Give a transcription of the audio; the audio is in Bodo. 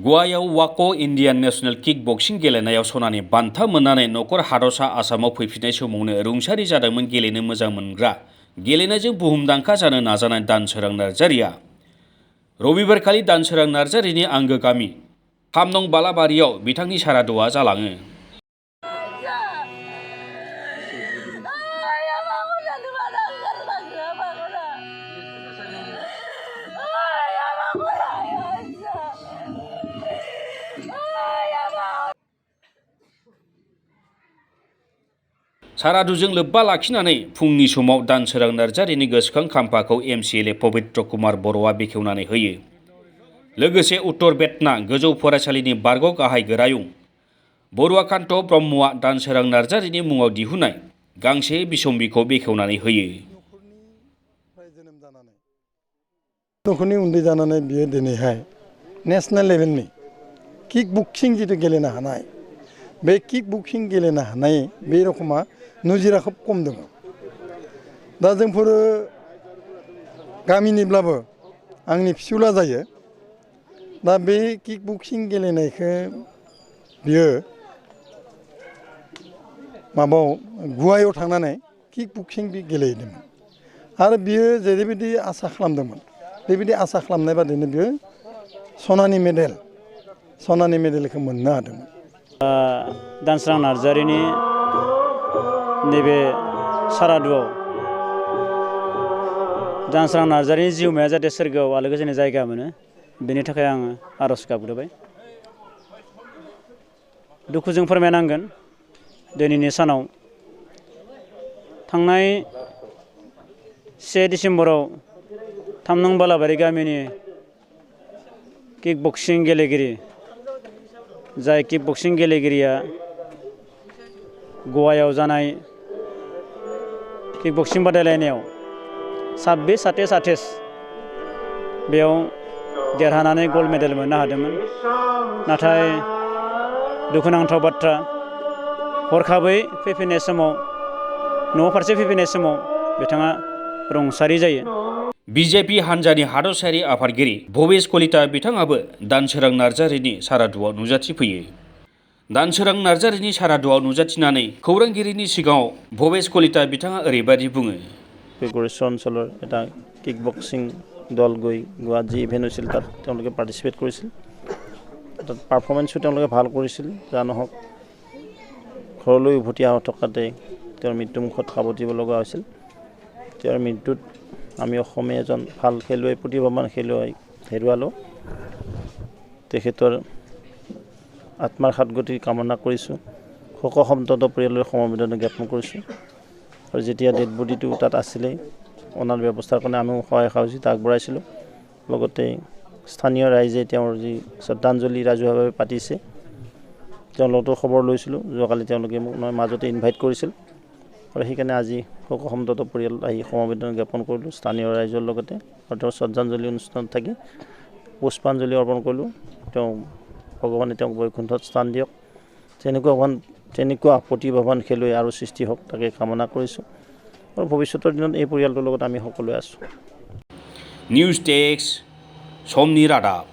गवायाव वाको इन्डियान नेशनेल किक बक्सिं गेलेनायाव सनानि बान्था मोननानै नखर हादरसा आसामाव फैफिननाय समावनो रुंसारि जादोंमोन गेलेनो मोजां मोनग्रा गेलेनायजों बुहुमदांखा जानो नाजानाय दानसोरां नार्जारिया। रबिबारखालि दानसोरां नार्जारिनि आंगो गामि 3 नं बालाबारियाव बिथांनि सारादुआ जालाङो। सारादुजों लोब्बा लाखिनानै फुंनि समाव दानसोरां नार्जारिनि गोसोखां खाम्फाखौ MCLA पबित्र कुमार बर'आ बेखेवनानै होयो। लोगोसे उत्तर बेतना गोजौ फरायसालिनि बारग' गाहाय गोरायुं बरुवाकान्त ब्रह्मआ दानसोरां नार्जारिनि मुङाव दिहुननाय गांसे बिसम्बिखौ बेखेवनानै होयो। नखरनि उन्दै जानानै बियो दिनैहाय नेशनेल लेभेलनि किक बक्सिं जितु गेलेनो हानाय बे किक बक्सिं गेलेनो हानाय बे रखमा नजिरा खोब खम दङ। दा जोंफोर गामिनिब्लाबो आंनि फिसौला जायो। दा बे किक बक्सिं गेलेनायखौ बियो गुवाहाटियाव थांनानै किक बक्सिं गेलेहैदोंमोन आरो बियो जेरैबायदि आसा खालामदोंमोन बेबायदि आसा खालामनाय बादिनो बियो सनानि मेडेलखौ मोननो हादोंमोन। दानसोरां नार्जारिनि नैबे सारादुआव दानसोरां नार्जारिनि जिउमाया जाहाथे सोरगोआव आलो गोजोननि जायगा मोनो बेनि थाखाय आङो आरज गाबग्रोबाय। दुखुजों फोरमायनांगोन दिनैनि सानाव थांनाय 1 डिसेम्बराव 3 नं बालाबारि गामिनि किक बक्सिं गेलेगिरि जाय किक बक्सिं गेलेगिरिया गवायाव जानाय किक बक्सिं बादायलायनायाव 26 बेयाव देरहानानै गल्ड मेडेल मोननो हादोंमोन। नाथाय दुखुनांथाव बाथ्रा हरखाबै फैफिननाय समाव न' फारसे फैफिननाय समाव बिथाङा रुंसारि जायो। BJP हान्जानि हादरसायारि आफादगिरि भबेश कलिता बिथाङाबो दानसोरां नार्जारिनि सारादुआव नुजाथिफैयो। दानसोरां नार्जारिनि सारादुआव नुजाथिनानै खौरांगिरिनि सिगाङाव भबेश कलिता बिथाङा ओरैबायदि बुङो। গৰিষ্ঠ অঞ্চলৰ এটা কিক বক্সিং দল গৈ গোৱাত যি ইভেণ্ট হৈছিল তাত তেওঁলোকে পাৰ্টিচিপেট কৰিছিল। তাত পাৰফৰ্মেঞ্চো তেওঁলোকে ভাল কৰিছিল। যা নহওক ঘৰলৈ উভতি অহা থকাতে তেওঁৰ মৃত্যুমুখত সাৱটিব লগা হৈছিল। তেওঁৰ মৃত্যুত আমি অসমীয়া এজন ভাল খেলুৱৈ প্ৰতিভাৱান খেলুৱৈ হেৰুৱালোঁ। তেখেতৰ আত্মাৰ সদ্গতি কামনা কৰিছোঁ। শোকসন্তপ্ত পৰিয়ালৰ সমবেদনা জ্ঞাপন কৰিছোঁ। আৰু যেতিয়া ডেড বডিটো তাত আছিলে অনাৰ ব্যৱস্থাৰ কাৰণে আমিও সহায় সহযোগিতা আগবঢ়াইছিলোঁ। লগতে স্থানীয় ৰাইজে তেওঁৰ যি শ্ৰদ্ধাঞ্জলি ৰাজহুৱাভাৱে পাতিছে তেওঁলোকৰ খবৰ লৈছিলোঁ। যোৱাকালি তেওঁলোকে মোক মাজতে ইনভাইট কৰিছিল আৰু সেইকাৰণে আজি শোকসন্তপ্ত পৰিয়াল আহি সমবেদনা জ্ঞাপন কৰিলোঁ স্থানীয় ৰাইজৰ লগতে আৰু তেওঁৰ শ্ৰদ্ধাঞ্জলি অনুষ্ঠানত থাকি পুষ্পাঞ্জলি অৰ্পণ কৰিলোঁ। তেওঁ ভগৱানে তেওঁক বৈকুণ্ঠত স্থান দিয়ক। তেনেকুৱা প্ৰতিভাৱান খেলুৱৈ আৰু সৃষ্টি হওক তাকে কামনা কৰিছোঁ আৰু ভৱিষ্যতৰ দিনত এই পৰিয়ালটোৰ লগত আমি সকলোৱে আছোঁ। নিউজ ডেস্ক সমনি ৰাদাব।